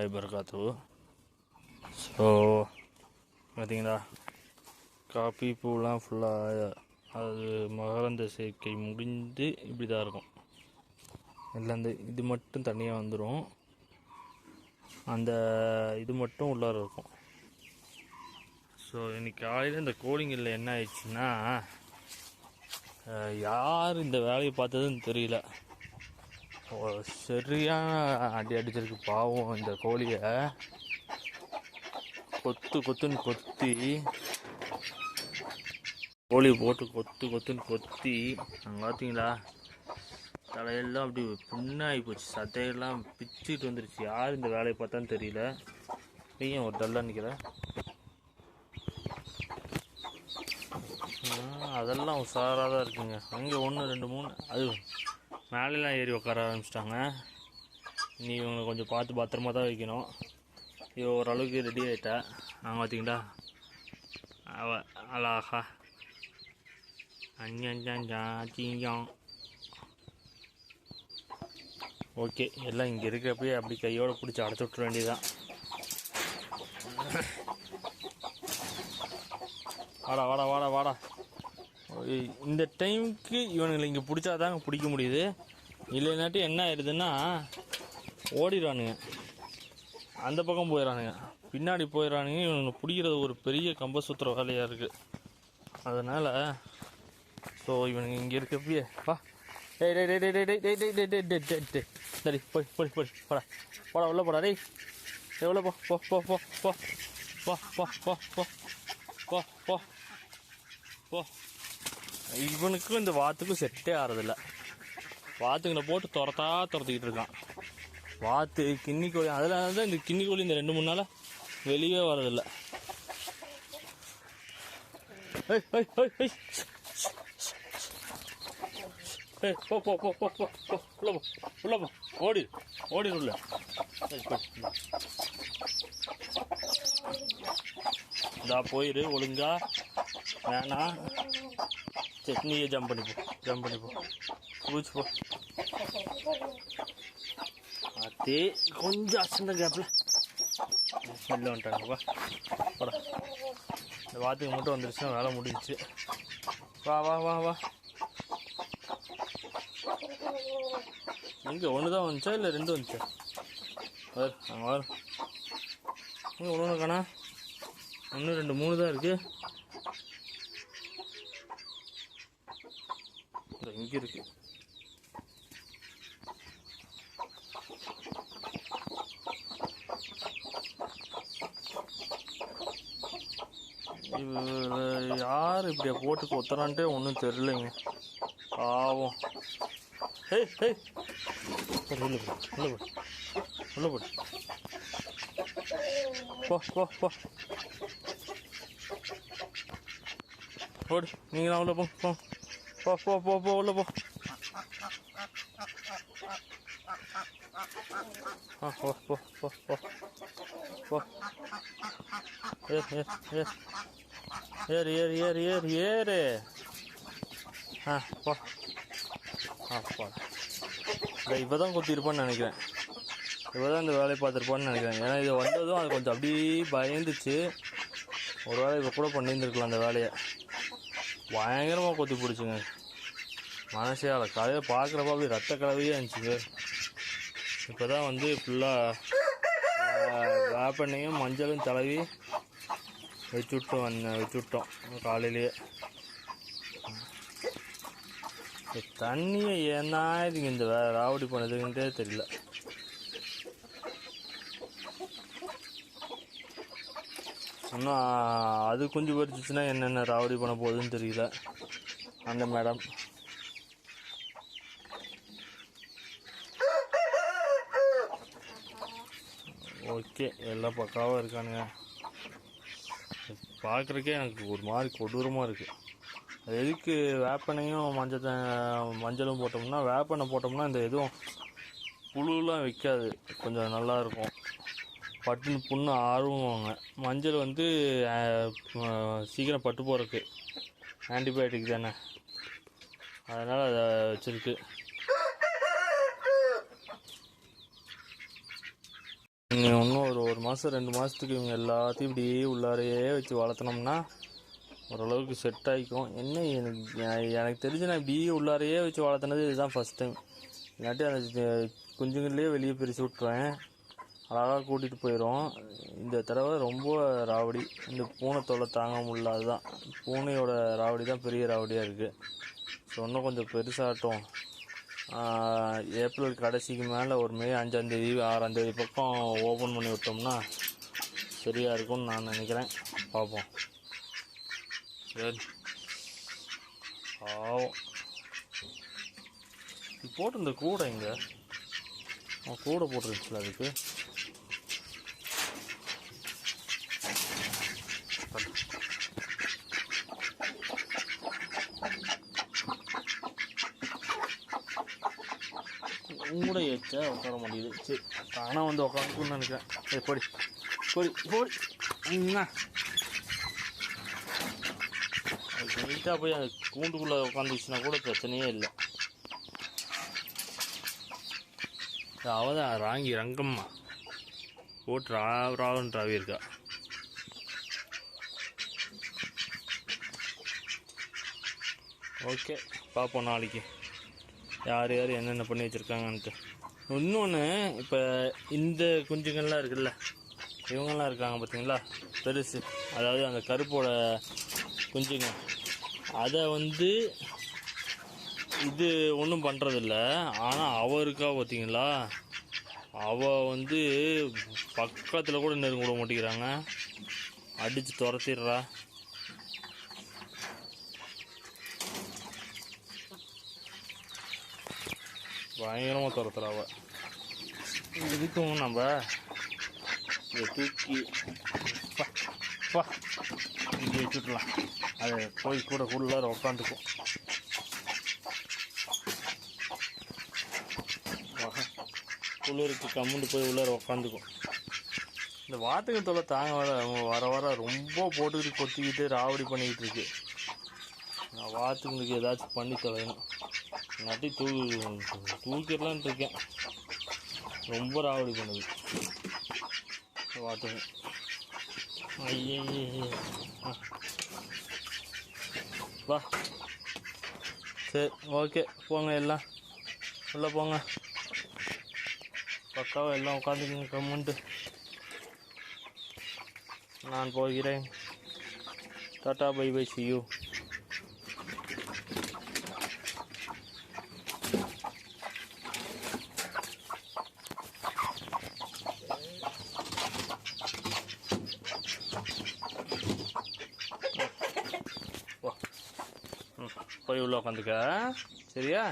வரமத்துல்லாஹி வபரகாத்துஹு. ஸோ பார்த்தீங்களா, காப்பி பூலாம் ஃபுல்லாக அது மகரந்த சேர்க்கை முடிந்து இப்படி தான் இருக்கும். இல்லை அந்த இது மட்டும் தனியாக வந்துடும், அந்த இது மட்டும் உள்ளார இருக்கும். ஸோ இன்றைக்கி காலையில் இந்த கோழிங்களில் என்ன ஆயிடுச்சுன்னா, யார் இந்த வேலையை பார்த்ததுன்னு தெரியல, சரியான அடி அடிச்சிருக்கு பாவம். இந்த கோழியை கொத்துன்னு கொத்தி, கோழி போட்டு கொத்துன்னு கொத்தி, அங்கே பார்த்தீங்களா தலையெல்லாம் அப்படி புண்ணாகி போச்சு, சட்டையெல்லாம் பிச்சுட்டு வந்துருச்சு. யார் இந்த வேலையை பார்த்தான்னு தெரியல. நீயும் ஒரு டல்லாக நிற்கிற, அதெல்லாம் உஷாராக தான் இருக்குங்க. அங்கே 1 2 3 அது மேலெலாம் ஏறி உட்கார ஆரம்பிச்சிட்டாங்க. நீ இவங்களை கொஞ்சம் பார்த்து பத்திரமா தான் வைக்கணும். இவ ஓரளவுக்கு ரெடி ஆகிட்டா. நாங்கள் பார்த்தீங்களா அழகா அஞ்சாஞ்சாஞ்சாச்சியம். ஓகே, எல்லாம் இங்கே இருக்கிறப்பயே அப்படி கையோடு பிடிச்சி அடைச்சி விட்ற வேண்டியதுதான். வாடா வாடா வாடா வாடா. இந்த டைமுக்கு இவனுங்களை இங்கே பிடிச்சாதாங்க பிடிக்க முடியுது. இல்லைனாட்டி என்ன ஆயிடுதுன்னா ஓடிடுறானுங்க, அந்த பக்கம் போயிடறானுங்க, பின்னாடி போயிடறானுங்க. இவனுங்களை பிடிக்கிறது ஒரு பெரிய கம்ப சுற்றுற வேலையாக இருக்குது. அதனால் ஸோ இவனுங்க இங்கே இருக்கப்பயே வா, டேய் டேய் டேய் டேய் டேய் டேய் டேய் டேய் டேய் டேய் டேய் டேய் சரி போய் போய் போய் போடா போடா உள்ள போடா. டேய் எவ்வளோ போ போ போ போ போ போ போ போ போ போ போ போ. இவனுக்கும் இந்த வாத்துக்கும் செட்டே ஆறதில்லை. வாத்துங்களை போட்டு துரத்திக்கிட்டு இருக்கான். வாத்து கிண்ணி கோழி, அதனால தான் இந்த கிண்ணி கோழி இந்த 2 3 நாளாக வெளியே வரதில்லை. ஏய் ஏய் ஏய் ஏய் ஏய் போ போ போ போ போ போ உள்ள போ உள்ள போ, ஓடி உள்ள. இதா போயிரு ஒழுங்கா, வேணாம் சட்னியே ஜம்ப் பண்ணி போ பூச்சி போ. அதே கொஞ்சம் அசந்த கேப்பில் வெளில வந்துட்டாங்கப்பா. போடா, இந்த வாத்துக்கு மட்டும் வந்துருச்சுன்னா வேலை முடிஞ்சிச்சு. வா வா வா வா. இங்கே 1 தான் வந்துச்சா இல்லை 2 வந்துச்சா? அங்கே வரும். இங்கே 1 காணா, 1 2 3 தான் இருக்குது. இங்கே இருக்கு. இது யார் இப்படியா போட்டு கொத்துறான்ட்டே ஒன்றும் தெரிலங்க, பாவம். ஹேய் ஹேய் உள்ள போடு போ போ போ ஓடு. நீங்களாம் உள்ள போ போ போ போ போ போ உள்ள போ. போ போ போ போ போ. ஏறு ஏறு ஏறு ஏறு ஏறு. போ போ. இப்போ தான் கொத்திருப்பான்னு நினைக்கிறேன். இப்போ தான் இந்த வேலையை பார்த்துருப்பான்னு நினைக்கிறேன். ஏன்னா இது வந்ததும் அது கொஞ்சம் அப்படியே பயந்துச்சு. ஒரு வேலை இப்போ கூட பண்ணியிருந்துருக்கலாம் அந்த வேலையை. பயங்கரமாக கொத்தி பிடிச்சிங்க. மனசையால் காலையில் பார்க்குறப்ப அப்படி ரத்த கலவையாக இருந்துச்சுங்க. இப்போ தான் வந்து ஃபுல்லாக வேப்பெண்ணையும் மஞ்சளும் தடவி வச்சுவிட்டோம் காலையிலேயே. தண்ணியை ஏன்னா இதுங்க இந்த ராவடி பண்ணதுங்கன்றே தெரியல. இன்னும் அது குஞ்சு பறிச்சிச்சுன்னா என்னென்ன ராவடி பண்ண போகுதுன்னு தெரியல அந்த மேடம். ஓகே, எல்லாம் பக்காவாக இருக்கானுங்க. பார்க்குறக்கே எனக்கு ஒரு மாதிரி கொடூரமாக இருக்குது. அது எதுக்கு வேப்பெண்ணையும் மஞ்சளும் போட்டோம்னா, வேப்பெண்ணெய் போட்டோம்னா இந்த எதுவும் புழுலாம் வைக்காது, கொஞ்சம் நல்லாயிருக்கும். பட்டுன்னு புண்ணு ஆர்வங்க. மஞ்சள் வந்து சீக்கிரம் பட்டு போகிறதுக்கு ஆன்டிபயோட்டிக் தானே, அதனால் அதை வச்சுருக்கு. இன்னும் ஒரு மாதம் 2 மாதத்துக்கு இவங்க எல்லாத்தையும் இப்படியே உள்ளாரையே வச்சு வளர்த்தனோம்னா ஓரளவுக்கு செட் ஆகிக்கும். என்ன எனக்கு தெரிஞ்சு நான் இப்படியே உள்ளாரையே வச்சு வளர்த்துனது இதுதான் ஃபஸ்ட் டைம். இல்லாட்டி அந்த குஞ்சுங்கள்லேயே வெளியே பிரித்து விட்ருவேன், அழகாக கூட்டிகிட்டு போயிடும். இந்த தடவை ரொம்ப ராவடி, இந்த பூனை தொல்லை தாங்க முடியல. அதுதான் பூனையோட ராவடி தான் பெரிய ராவடியாக இருக்குது. ஸோ இன்னும் கொஞ்சம் பெருசாகட்டும். ஏப்ரல் கடைசிக்கு மேலே ஒரு மே 5ஆந்தேதி 6ஆந்தேதி பக்கம் ஓப்பன் பண்ணி விட்டோம்னா சரியாக இருக்கும்னு நான் நினைக்கிறேன். பார்ப்போம். சரி, ஆகும். போட்டு இந்த கூடை இங்கே கூடை போட்டுருச்சுல அதுக்கு. கூட ஏச்சா உட்கார முடியுது. சரி, தானாக வந்து உட்காந்துக்குன்னு நினைக்கிறேன். எப்படி போடி போடி என்ன அது நீட்டாக போய் அந்த கூண்டுக்குள்ளே உட்காந்துச்சுன்னா கூட பிரச்சனையே இல்லை. அவதான் ராங்கி ரங்கம்மா போட்டு ராவன் ராவி இருக்கா. ஓகே, பார்ப்போம் நாளைக்கு யார் யார் என்னென்ன பண்ணி வச்சுருக்காங்கன்ட்டு. இன்னொன்று, இப்போ இந்த குஞ்சுங்கள்லாம் இருக்குல்ல, இவங்கெல்லாம் இருக்காங்க பார்த்தீங்களா பெருசு, அதாவது அந்த கருப்போட குஞ்சுங்க, அதை வந்து இது ஒன்றும் பண்ணுறதில்ல. ஆனால் அவள் இருக்கா பார்த்தீங்களா, அவள் வந்து பக்கத்தில் கூட நெருங்க விட மாட்டேங்கிறாங்க, அடித்து துரத்திடுறா. பயங்கரமாக துரத்துறாவ. இதுக்கும் நம்ம இதை தூக்கி இங்கே வச்சுக்கலாம். அதை போய் கூட உள்ளார உட்காந்துக்கும். குளிருக்கு கம்முண்டு போய் உள்ளார உட்காந்துக்கும். இந்த வாத்துக்கு தொலை தாங்க வர வர ரொம்ப போட்டுக்கிட்டு கொத்திக்கிட்டு ராவடி பண்ணிக்கிட்டு இருக்கு. நான் வாத்துங்களுக்கு ஏதாச்சும் பண்ணி தொலைணும், இல்லாட்டி தூக்கிடலான்ட்டு இருக்கேன். ரொம்ப ராவடி பண்ணுது வாத்துங்க. ஐயே வா. சரி, ஓகே, போங்க எல்லாம் உள்ளே போங்க. பக்காவாக எல்லாம் உட்காந்துக்குங்க கம்முன்ட்டு. நான் போகிறேன். டாட்டா, பை பை, see you. போய் உள்ள உட்காந்துக்க, சரியா?